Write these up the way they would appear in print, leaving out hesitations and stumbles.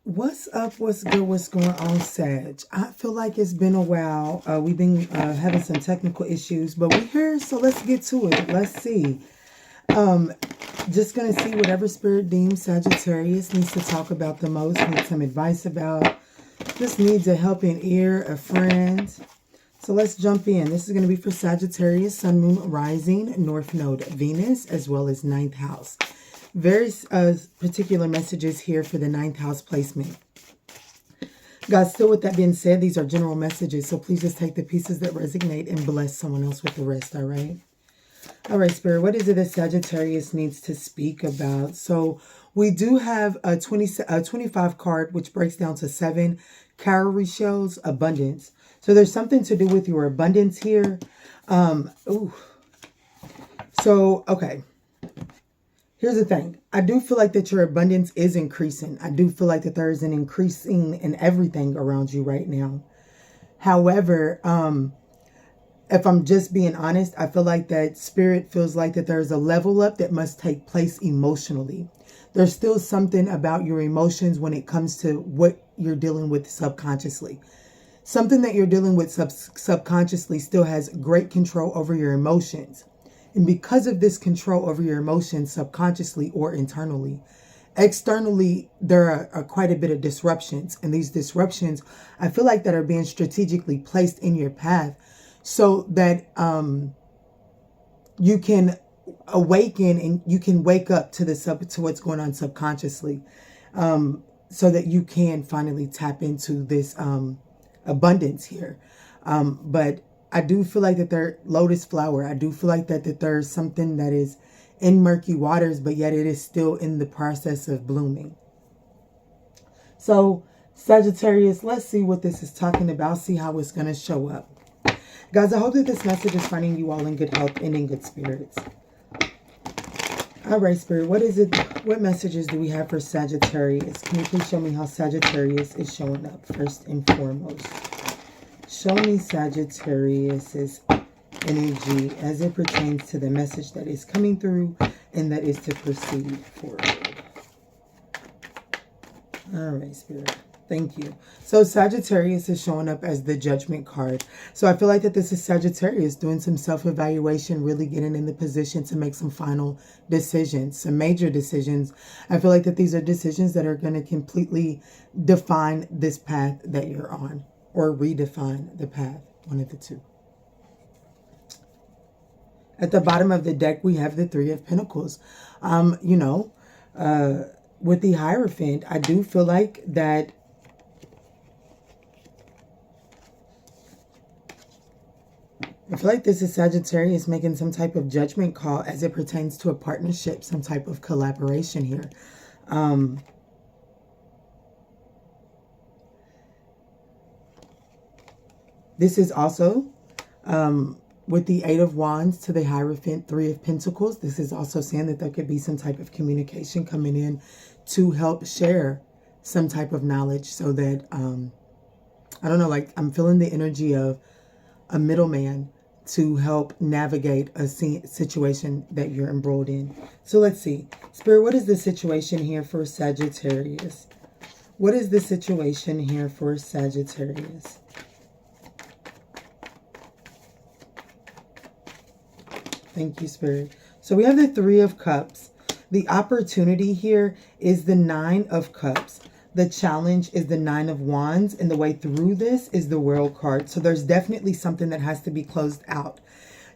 What's up? What's good? What's going on, Sag? I feel like it's been a while. We've been having some technical issues, but we're here, so let's get to it. Let's see. Just gonna see whatever spirit deems Sagittarius needs to talk about the most, need some advice about, just needs a helping ear, a friend. So let's jump in. This is going to be for Sagittarius, Sun, Moon, Rising, North Node, Venus, as well as ninth house. Very particular messages here for the ninth house placement. Guys, still with that being said, these are general messages, so please just take the pieces that resonate and bless someone else with the rest, all right? All right, Spirit, what is it that Sagittarius needs to speak about? So we do have a 25 card, which breaks down to 7. Cowrie shows abundance. So there's something to do with your abundance here. Okay. Here's the thing. I do feel like that your abundance is increasing. I do feel like that there is an increasing in everything around you right now. However, if I'm just being honest, I feel like that Spirit feels like that there's a level up that must take place emotionally. There's still something about your emotions when it comes to what you're dealing with subconsciously. Something that you're dealing with subconsciously still has great control over your emotions. And because of this control over your emotions subconsciously or internally, externally, there are quite a bit of disruptions. And these disruptions, I feel like that are being strategically placed in your path so that you can awaken and you can wake up to to what's going on subconsciously, so that you can finally tap into this abundance here. But I do feel like that there lotus flower. I do feel like that there's something that is in murky waters, but yet it is still in the process of blooming. So Sagittarius, let's see what this is talking about. See how it's going to show up. Guys, I hope that this message is finding you all in good health and in good spirits. All right, Spirit, what is it? What messages do we have for Sagittarius? Can you please show me how Sagittarius is showing up first and foremost? Show me Sagittarius's energy as it pertains to the message that is coming through and that is to proceed forward. All right, Spirit. Thank you. So Sagittarius is showing up as the Judgment card. So I feel like that this is Sagittarius doing some self-evaluation, really getting in the position to make some final decisions, some major decisions. I feel like that these are decisions that are going to completely define this path that you're on, or redefine the path, one of the two. At the bottom of the deck, we have the Three of Pentacles. With the Hierophant, I do feel like that this is Sagittarius making some type of judgment call as it pertains to a partnership, some type of collaboration here. This is also with the Eight of Wands to the Hierophant, Three of Pentacles. This is also saying that there could be some type of communication coming in to help share some type of knowledge so that, I don't know, like I'm feeling the energy of a middleman to help navigate a situation that you're embroiled in. So let's see. Spirit, what is the situation here for Sagittarius? What is the situation here for Sagittarius? Thank you, Spirit. So we have the Three of Cups. The opportunity here is the Nine of Cups. The challenge is the Nine of Wands, and the way through this is the World card. So there's definitely something that has to be closed out.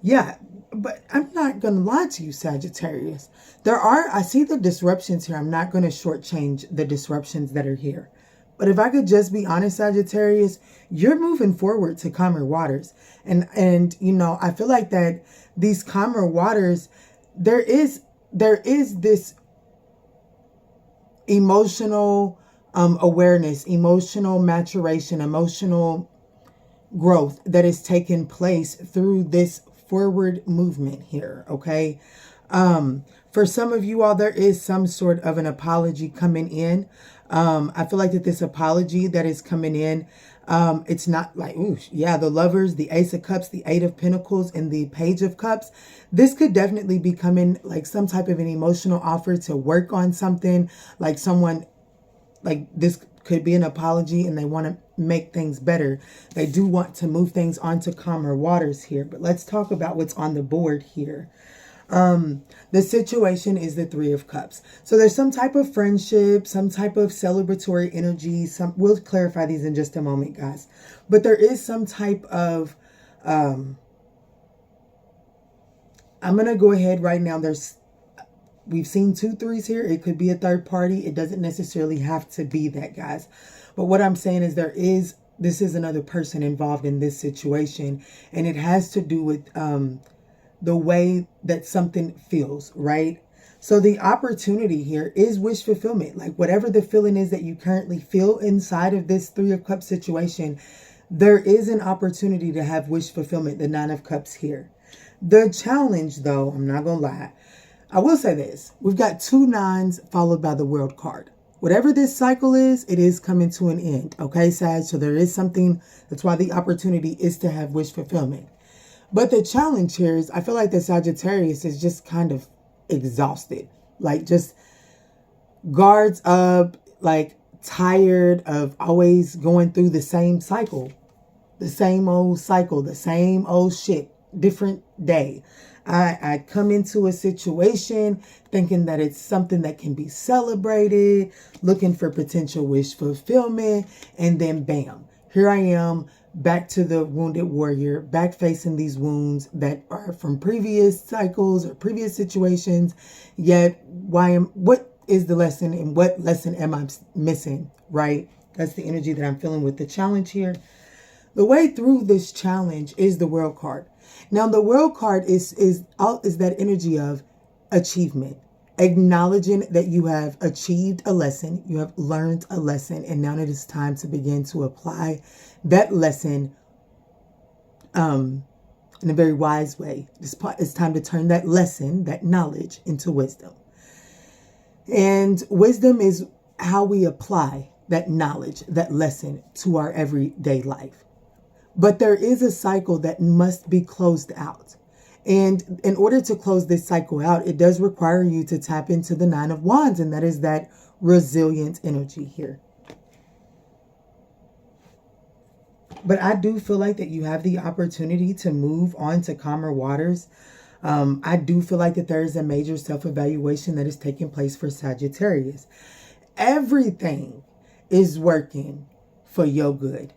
Yeah, but I'm not going to lie to you, Sagittarius. I see the disruptions here. I'm not going to shortchange the disruptions that are here. But if I could just be honest, Sagittarius, you're moving forward to calmer waters. And I feel like that these calmer waters, there is this emotional awareness, emotional maturation, emotional growth that is taking place through this forward movement here, okay? For some of you all, there is some sort of an apology coming in. I feel like that this apology that is coming in, it's not like, ooh, yeah, the Lovers, the Ace of Cups, the Eight of Pentacles, and the Page of Cups. This could definitely be coming like some type of an emotional offer to work on something, like someone like this could be an apology and they want to make things better. They do want to move things onto calmer waters here. But let's talk about what's on the board here. The situation is the Three of Cups. So there's some type of friendship, some type of celebratory energy. We'll clarify these in just a moment, guys. But there is some type of, I'm going to go ahead right now. We've seen 2 threes here. It could be a third party. It doesn't necessarily have to be that, guys. But what I'm saying is this is another person involved in this situation. And it has to do with, the way that something feels, right? So the opportunity here is wish fulfillment. Like whatever the feeling is that you currently feel inside of this Three of Cups situation, there is an opportunity to have wish fulfillment, the Nine of Cups here. The challenge, though, I'm not going to lie. I will say this. We've got 2 nines followed by the World card. Whatever this cycle is, it is coming to an end. Okay, Sag? So there is something. That's why the opportunity is to have wish fulfillment. But the challenge here is I feel like the Sagittarius is just kind of exhausted. Like just guards up, like tired of always going through the same cycle. The same old cycle, the same old shit, different day. I come into a situation thinking that it's something that can be celebrated, looking for potential wish fulfillment, and then bam, here I am. Back to the wounded warrior, back facing these wounds that are from previous cycles or previous situations. Yet, what is the lesson and what lesson am I missing, right? That's the energy that I'm feeling with the challenge here. The way through this challenge is the World card. Now, the World card is that energy of achievement, acknowledging that you have achieved a lesson, you have learned a lesson, and now it is time to begin to apply that lesson in a very wise way. It's time to turn that lesson, that knowledge, into wisdom. And wisdom is how we apply that knowledge, that lesson to our everyday life. But there is a cycle that must be closed out. And in order to close this cycle out, it does require you to tap into the Nine of Wands, and that is that resilient energy here. But I do feel like that you have the opportunity to move on to calmer waters. I do feel like that there is a major self-evaluation that is taking place for Sagittarius. Everything is working for your good.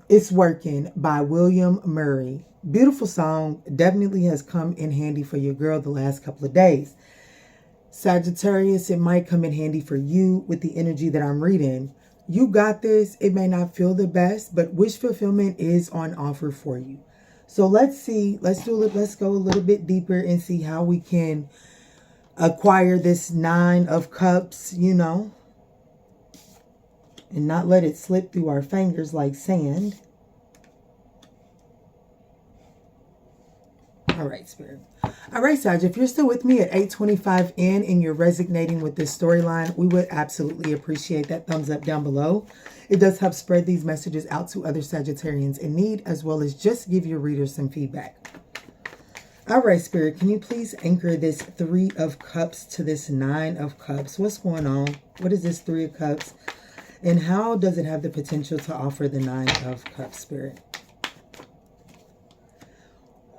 It's Working by William Murray. Beautiful song. Definitely has come in handy for your girl the last couple of days. Sagittarius, it might come in handy for you with the energy that I'm reading. You got this. It may not feel the best, but wish fulfillment is on offer for you. So let's see. Let's go a little bit deeper and see how we can acquire this Nine of Cups, and not let it slip through our fingers like sand. All right, Spirit. All right, Sag, if you're still with me at 8:25 in and you're resonating with this storyline, we would absolutely appreciate that thumbs up down below. It does help spread these messages out to other Sagittarians in need, as well as just give your readers some feedback. All right, Spirit, can you please anchor this Three of Cups to this Nine of Cups? What's going on? What is this Three of Cups? And how does it have the potential to offer the Nine of Cups, Spirit?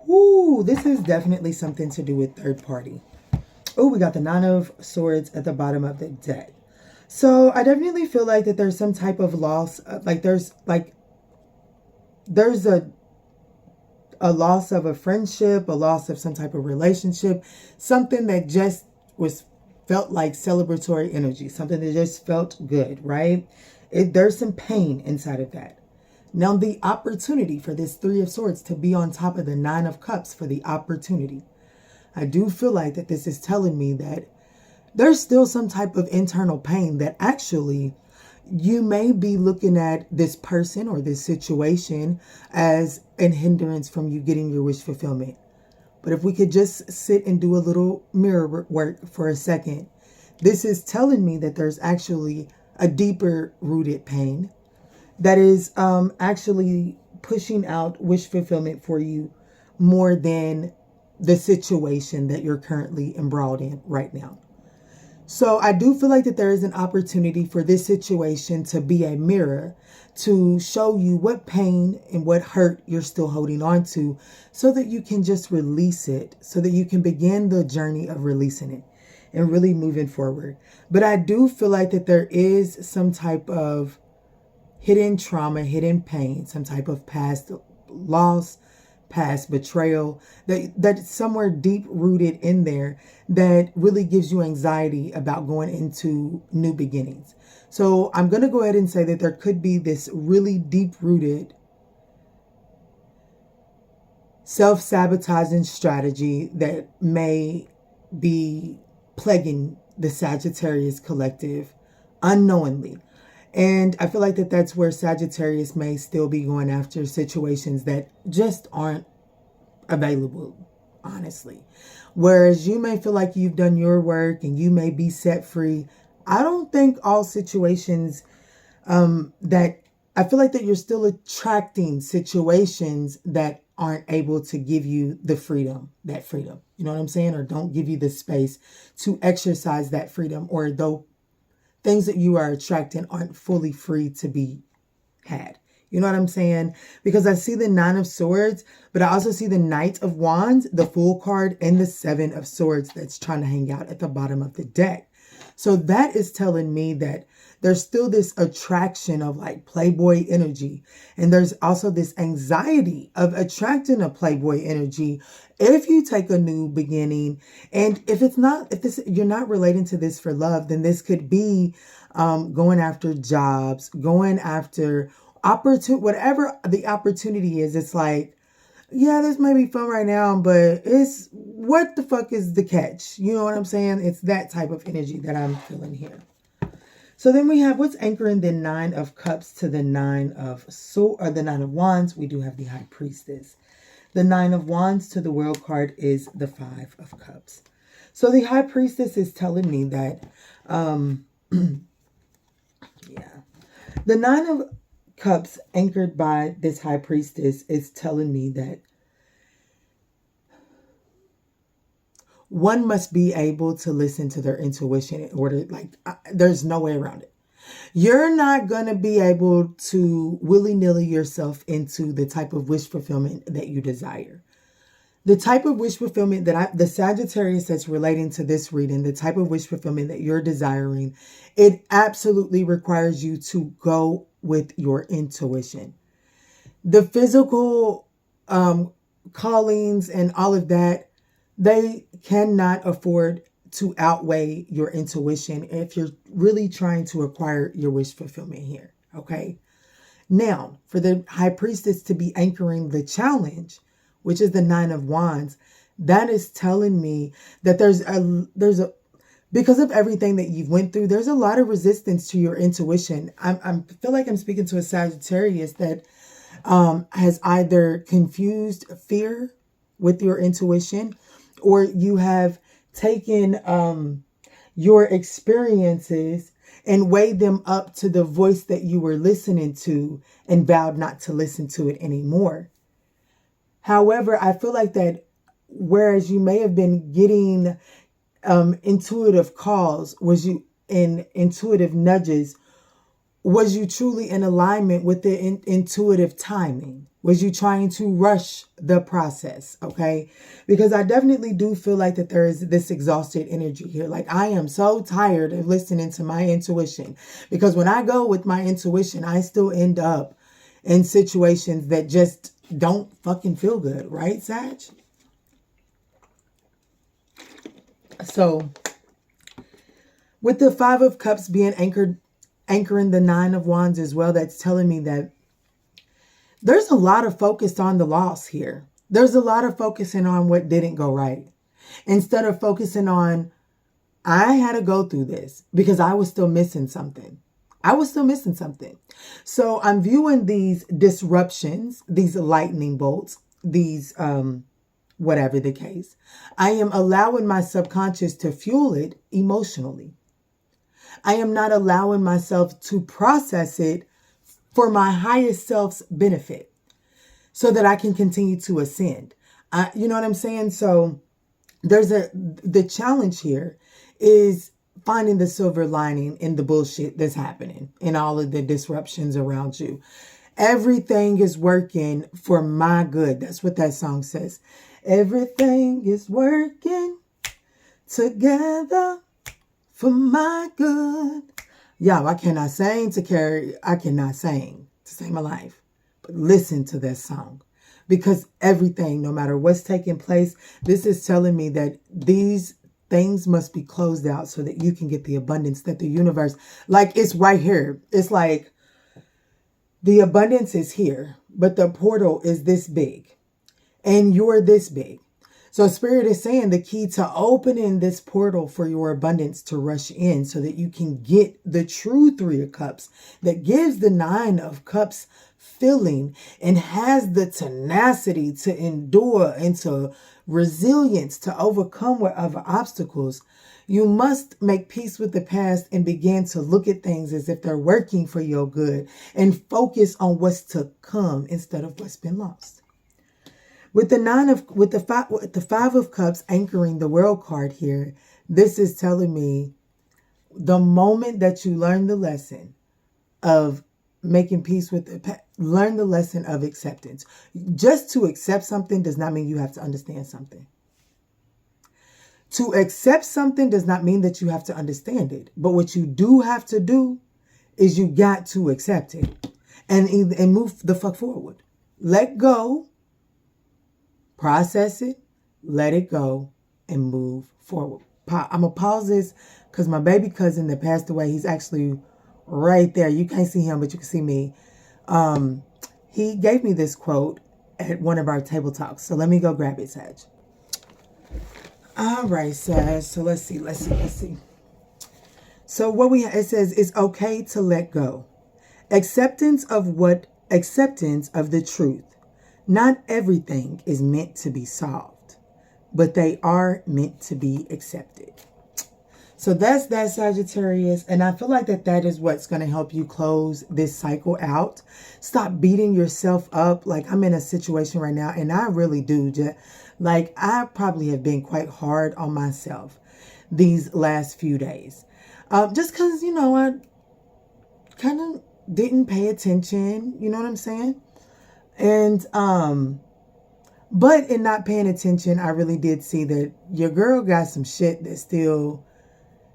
Ooh, this is definitely something to do with third party. Oh, we got the Nine of Swords at the bottom of the deck. So I definitely feel like that there's some type of loss. There's a loss of a friendship, a loss of some type of relationship, something that just felt like celebratory energy, something that just felt good, right? There's some pain inside of that. Now, the opportunity for this Three of Swords to be on top of the Nine of Cups for the opportunity. I do feel like that this is telling me that there's still some type of internal pain that actually you may be looking at this person or this situation as an hindrance from you getting your wish fulfillment. But if we could just sit and do a little mirror work for a second, this is telling me that there's actually a deeper rooted pain that is actually pushing out wish fulfillment for you more than the situation that you're currently embroiled in right now. So I do feel like that there is an opportunity for this situation to be a mirror to show you what pain and what hurt you're still holding on to so that you can just release it, so that you can begin the journey of releasing it and really moving forward. But I do feel like that there is some type of hidden trauma, hidden pain, some type of past loss, past betrayal, that's somewhere deep rooted in there that really gives you anxiety about going into new beginnings. So I'm going to go ahead and say that there could be this really deep rooted self-sabotaging strategy that may be plaguing the Sagittarius collective unknowingly. And I feel like that that's where Sagittarius may still be going after situations that just aren't available, honestly. Whereas you may feel like you've done your work and you may be set free. I don't think all situations that I feel like that you're still attracting situations that aren't able to give you the freedom, that freedom. You know what I'm saying? Or don't give you the space to exercise that freedom, or though things that you are attracting aren't fully free to be had. You know what I'm saying? Because I see the 9 of Swords, but I also see the Knight of Wands, the Fool card, and the 7 of Swords that's trying to hang out at the bottom of the deck. So that is telling me that there's still this attraction of like Playboy energy. And there's also this anxiety of attracting a Playboy energy if you take a new beginning. And if you're not relating to this for love, then this could be going after jobs, going after whatever the opportunity is. It's like, yeah, this may be fun right now, but it's what the fuck is the catch? You know what I'm saying? It's that type of energy that I'm feeling here. So then we have what's anchoring the 9 of Cups to the 9 of the 9 of Wands. We do have the High Priestess. The 9 of Wands to the World card is the 5 of Cups. So the High Priestess is telling me that, the 9 of Cups anchored by this High Priestess is telling me that one must be able to listen to their intuition in order, there's no way around it. You're not going to be able to willy-nilly yourself into the type of wish fulfillment that you desire. The type of wish fulfillment that the Sagittarius that's relating to this reading, the type of wish fulfillment that you're desiring, it absolutely requires you to go with your intuition. The physical callings and all of that, they cannot afford to outweigh your intuition if you're really trying to acquire your wish fulfillment here. Okay. Now, for the High Priestess to be anchoring the challenge, which is the 9 of Wands, that is telling me that there's a because of everything that you've went through, there's a lot of resistance to your intuition. I feel like I'm speaking to a Sagittarius that has either confused fear with your intuition, or you have taken your experiences and weighed them up to the voice that you were listening to and vowed not to listen to it anymore. However, I feel like that whereas you may have been getting intuitive calls, intuitive nudges, was you truly in alignment with the intuitive timing? Was you trying to rush the process? Okay. Because I definitely do feel like that there is this exhausted energy here. Like, I am so tired of listening to my intuition, because when I go with my intuition, I still end up in situations that just don't fucking feel good. Right, Sag? So with the 5 of Cups being anchoring the 9 of Wands as well, that's telling me that there's a lot of focus on the loss here. There's a lot of focusing on what didn't go right, instead of focusing on, I had to go through this because I was still missing something. So I'm viewing these disruptions, these lightning bolts, these, whatever the case, I am allowing my subconscious to fuel it emotionally. I am not allowing myself to process it for my highest self's benefit so that I can continue to ascend. You know what I'm saying? So the challenge here is finding the silver lining in the bullshit that's happening and all of the disruptions around you. Everything is working for my good. That's what that song says. Everything is working together for my good. Y'all, I cannot sing to save my life. But listen to that song. Because everything, no matter what's taking place, this is telling me that these things must be closed out so that you can get the abundance that the universe, like it's right here. It's like the abundance is here, but the portal is this big and you're this big. So Spirit is saying the key to opening this portal for your abundance to rush in so that you can get the true Three of Cups that gives the Nine of Cups feeling and has the tenacity to endure and to resilience to overcome whatever obstacles. You must make peace with the past and begin to look at things as if they're working for your good and focus on what's to come instead of what's been lost. With the Five of Cups anchoring the World card here, this is telling me the moment that you learn the lesson of making peace with the past, learn the lesson of acceptance. Just to accept something does not mean you have to understand something. To accept something does not mean that you have to understand it. But what you do have to do is you got to accept it and move the fuck forward. Let go. Process it, let it go, and move forward. I'm going to pause this because my baby cousin that passed away, he's actually right there. You can't see him, but you can see me. He gave me this quote at one of our table talks. So let me go grab it, Sag. All right, Sag. So let's see. So it says, it's okay to let go. Acceptance of the truth. Not everything is meant to be solved, but they are meant to be accepted. So that's that, Sagittarius. And I feel like that is what's going to help you close this cycle out. Stop beating yourself up. Like I'm in a situation right now and I really do. Like I probably have been quite hard on myself these last few days. Just because, I kind of didn't pay attention. You know what I'm saying? And, but in not paying attention, I really did see that your girl got some shit that still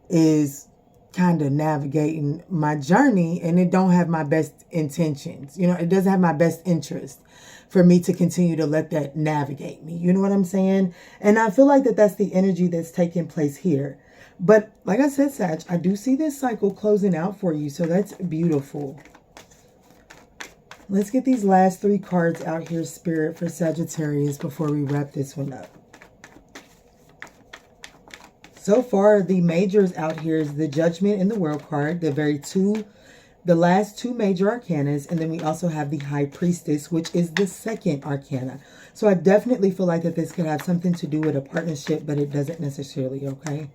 is kind of navigating my journey and it don't have my best intentions. It doesn't have my best interest for me to continue to let that navigate me. You know what I'm saying? And I feel like that's the energy that's taking place here. But like I said, Sag, I do see this cycle closing out for you. So that's beautiful. Let's get these last three cards out here, Spirit, for Sagittarius before we wrap this one up. So far, the majors out here is the Judgment and the World card, the last two major arcanas, and then we also have the High Priestess, which is the second arcana. So I definitely feel like that this could have something to do with a partnership, but it doesn't necessarily, okay?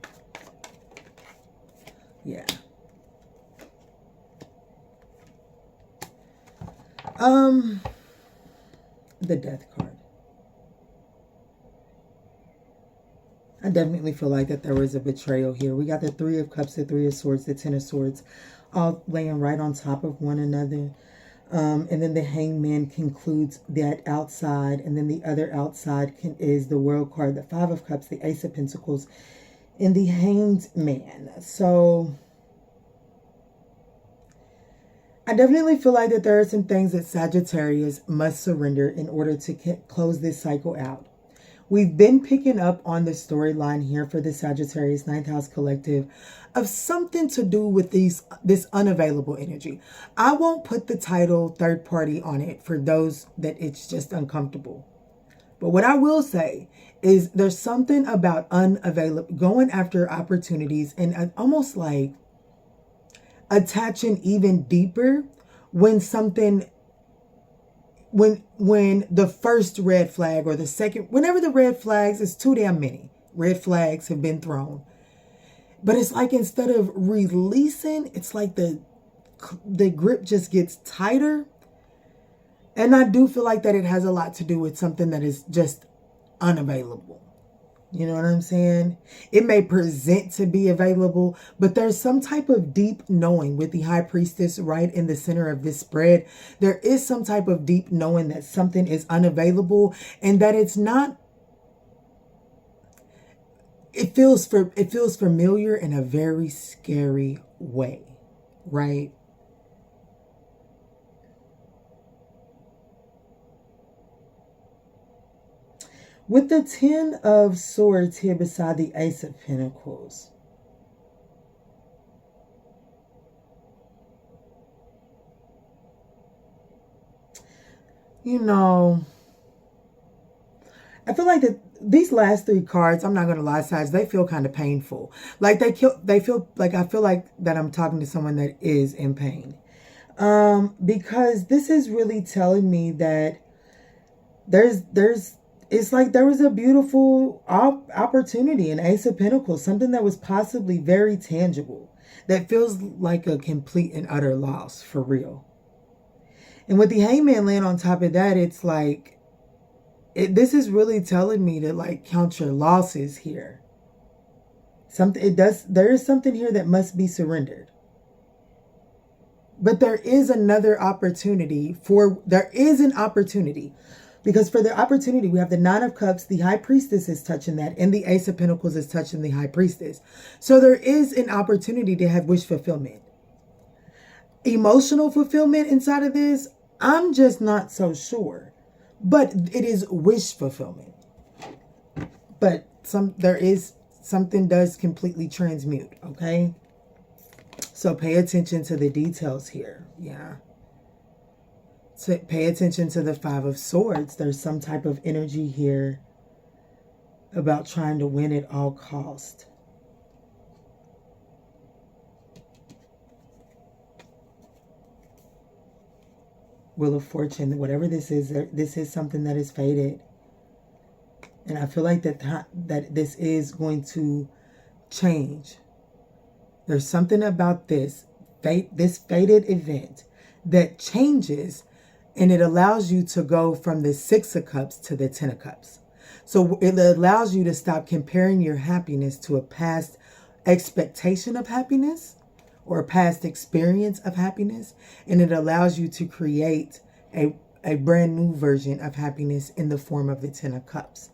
Yeah. The Death card. I definitely feel like that there was a betrayal here. We got the Three of Cups, the Three of Swords, the Ten of Swords, all laying right on top of one another. And then the Hangman concludes that outside. And then the other outside is the World card, the Five of Cups, the Ace of Pentacles, and the Hanged Man. So I definitely feel like that there are some things that Sagittarius must surrender in order to close this cycle out. We've been picking up on the storyline here for the Sagittarius 9th House Collective of something to do with this unavailable energy. I won't put the title third party on it for those that it's just uncomfortable. But what I will say is there's something about unavailable, going after opportunities and almost like attaching even deeper when the first red flag or the second, whenever the red flags, it's too damn many red flags have been thrown. But it's like instead of releasing, it's like the grip just gets tighter. And I do feel like that it has a lot to do with something that is just unavailable. You know what I'm saying? It may present to be available, but there's some type of deep knowing with the High Priestess right in the center of this spread. There is some type of deep knowing that something is unavailable and that it's not. It feels familiar in a very scary way, right? With the 10 of Swords here beside the Ace of Pentacles, you know, I feel like that these last three cards, I'm not going to lie, Sag, they feel kind of painful. Like they feel like, I feel like that I'm talking to someone that is in pain. Because this is really telling me that it's like there was a beautiful opportunity, an Ace of Pentacles, something that was possibly very tangible, that feels like a complete and utter loss for real. And with the Hangman laying on top of that, it's like, this is really telling me to like count your losses here. There is something here that must be surrendered. But there is an opportunity, because for the opportunity, we have the Nine of Cups, the High Priestess is touching that, and the Ace of Pentacles is touching the High Priestess. So there is an opportunity to have wish fulfillment. Emotional fulfillment inside of this, I'm just not so sure. But it is wish fulfillment. But something does completely transmute, okay? So pay attention to the details here. Yeah. So pay attention to the Five of Swords. There's some type of energy here about trying to win at all cost. Wheel of Fortune, whatever this is something that is fated. And I feel like that this is going to change. There's something about this fated event that changes, and it allows you to go from the Six of Cups to the Ten of Cups. So it allows you to stop comparing your happiness to a past expectation of happiness or a past experience of happiness. And it allows you to create a brand new version of happiness in the form of the Ten of Cups.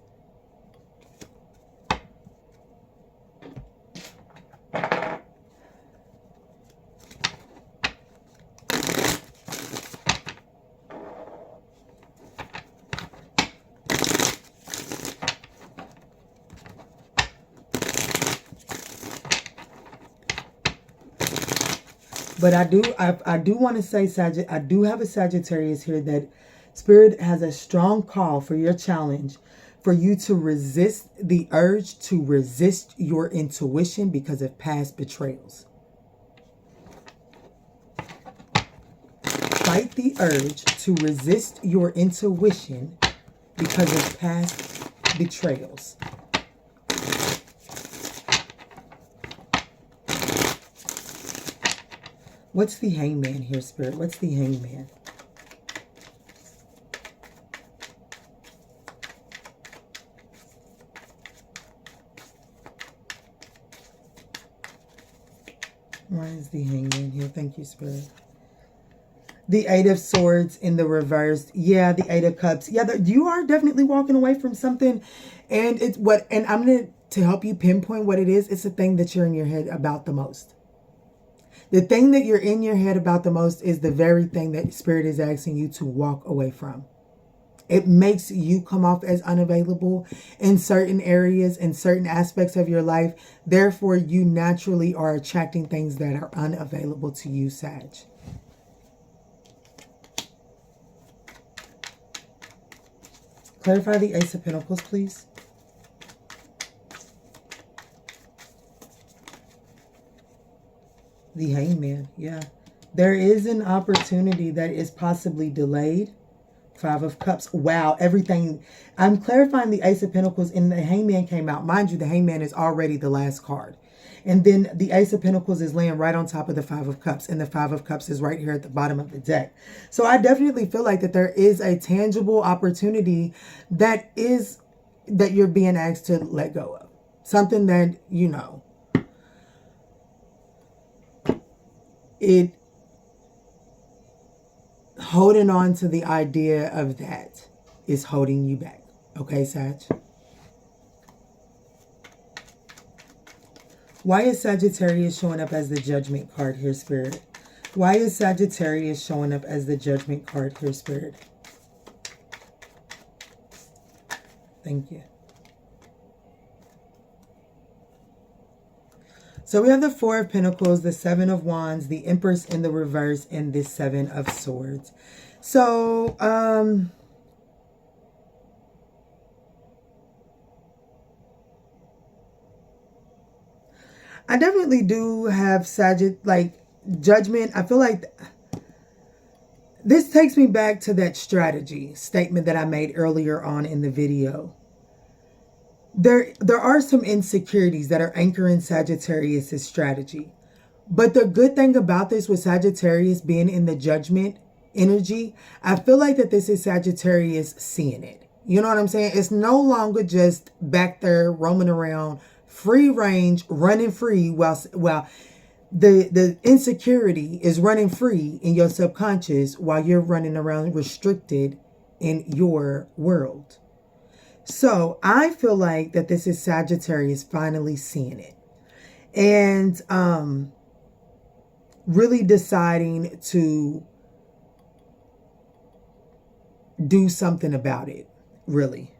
But I do want to say, I do have a Sagittarius here that Spirit has a strong call for your challenge, for you to resist the urge to resist your intuition because of past betrayals. Fight the urge to resist your intuition because of past betrayals. What's the Hangman here, Spirit? What's the Hangman? Why is the Hangman here? Thank you, Spirit. The Eight of Swords in the reverse. Yeah, the Eight of Cups. Yeah, you are definitely walking away from something. And I'm going to help you pinpoint what it is. It's the thing that you're in your head about the most. The thing that you're in your head about the most is the very thing that Spirit is asking you to walk away from. It makes you come off as unavailable in certain areas, in certain aspects of your life. Therefore, you naturally are attracting things that are unavailable to you, Sag. Clarify the Ace of Pentacles, please. The Hangman, yeah. There is an opportunity that is possibly delayed. Five of Cups. Wow, everything. I'm clarifying the Ace of Pentacles and the Hangman came out. Mind you, the Hangman is already the last card. And then the Ace of Pentacles is laying right on top of the Five of Cups. And the Five of Cups is right here at the bottom of the deck. So I definitely feel like that there is a tangible opportunity that is that you're being asked to let go of. Something that, you know, it holding on to the idea of that is holding you back. Okay, Sag? Why is Sagittarius showing up as the Judgment card here, Spirit? Why is Sagittarius showing up as the Judgment card here, Spirit? Thank you. So we have the Four of Pentacles, the Seven of Wands, the Empress in the reverse, and the Seven of Swords. So, I definitely do have Judgment. I feel like this takes me back to that strategy statement that I made earlier on in the video. There are some insecurities that are anchoring Sagittarius' strategy. But the good thing about this with Sagittarius being in the Judgment energy, I feel like that this is Sagittarius seeing it. You know what I'm saying? It's no longer just back there roaming around, free range, running free while the insecurity is running free in your subconscious while you're running around restricted in your world. So I feel like that this is Sagittarius finally seeing it and really deciding to do something about it, really.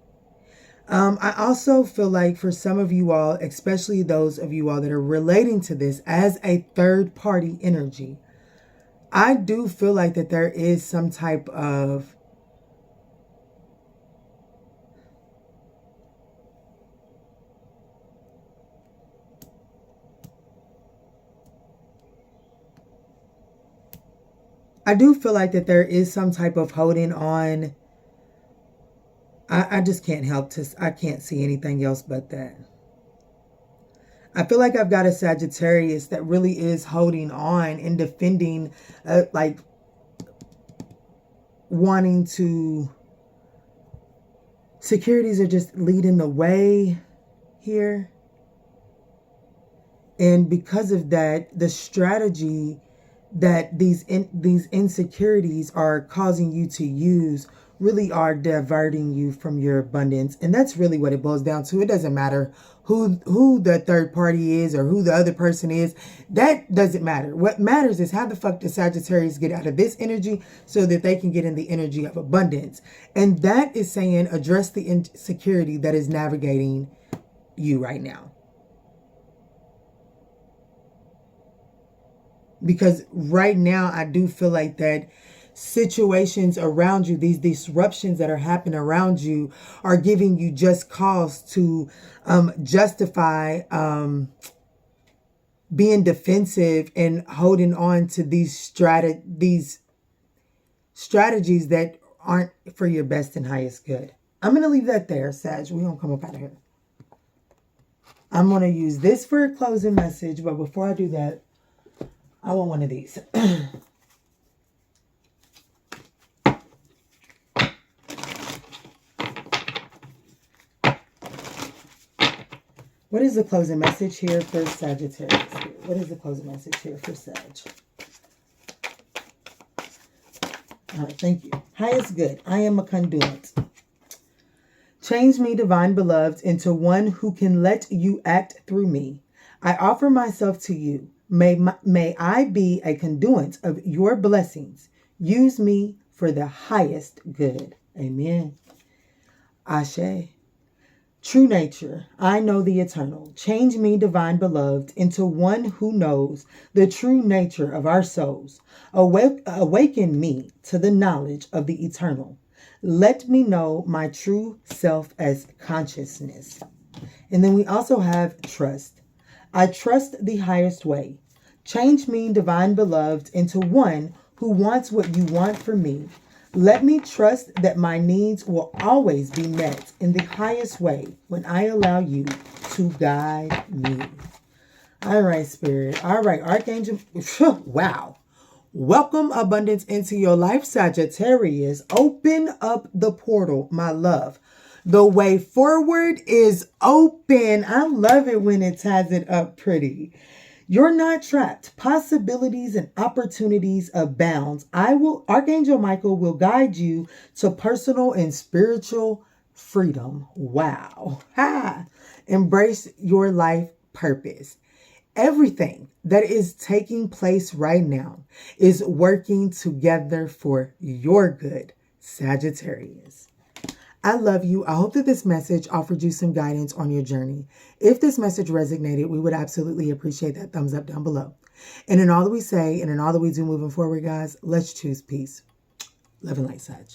I also feel like for some of you all, especially those of you all that are relating to this as a third party energy, I do feel like that there is some type of holding on. I just can't help to, I can't see anything else but that. I feel like I've got a Sagittarius that really is holding on and defending, wanting to, securities are just leading the way here. And because of that, the strategy that these insecurities are causing you to use really are diverting you from your abundance. And that's really what it boils down to. It doesn't matter who the third party is or who the other person is. That doesn't matter. What matters is how the fuck does Sagittarius get out of this energy so that they can get in the energy of abundance. And that is saying address the insecurity that is navigating you right now. Because right now, I do feel like that situations around you, these disruptions that are happening around you are giving you just cause to justify being defensive and holding on to these strategies that aren't for your best and highest good. I'm going to leave that there, Sag. We're going to come up out of here. I'm going to use this for a closing message. But before I do that, I want one of these. What is the closing message here for Sagittarius? What is the closing message here for Sag? All right, thank you. Highest good. I am a conduit. Change me, divine beloved, into one who can let you act through me. I offer myself to you. May I be a conduit of your blessings. Use me for the highest good. Amen. Ashe. True nature, I know the eternal. Change me, divine beloved, into one who knows the true nature of our souls. Awaken me to the knowledge of the eternal. Let me know my true self as consciousness. And then we also have trust. I trust the highest way. Change me, divine beloved, into one who wants what you want for me. Let me trust that my needs will always be met in the highest way when I allow you to guide me. All right, Spirit. All right, Archangel. Wow. Welcome abundance into your life, Sagittarius. Open up the portal, my love. The way forward is open. I love it when it ties it up pretty. You're not trapped. Possibilities and opportunities abound. Archangel Michael will guide you to personal and spiritual freedom. Wow. Ha! Embrace your life purpose. Everything that is taking place right now is working together for your good, Sagittarius. I love you. I hope that this message offered you some guidance on your journey. If this message resonated, we would absolutely appreciate that thumbs up down below. And in all that we say and in all that we do moving forward, guys, let's choose peace. Love and light, Sag.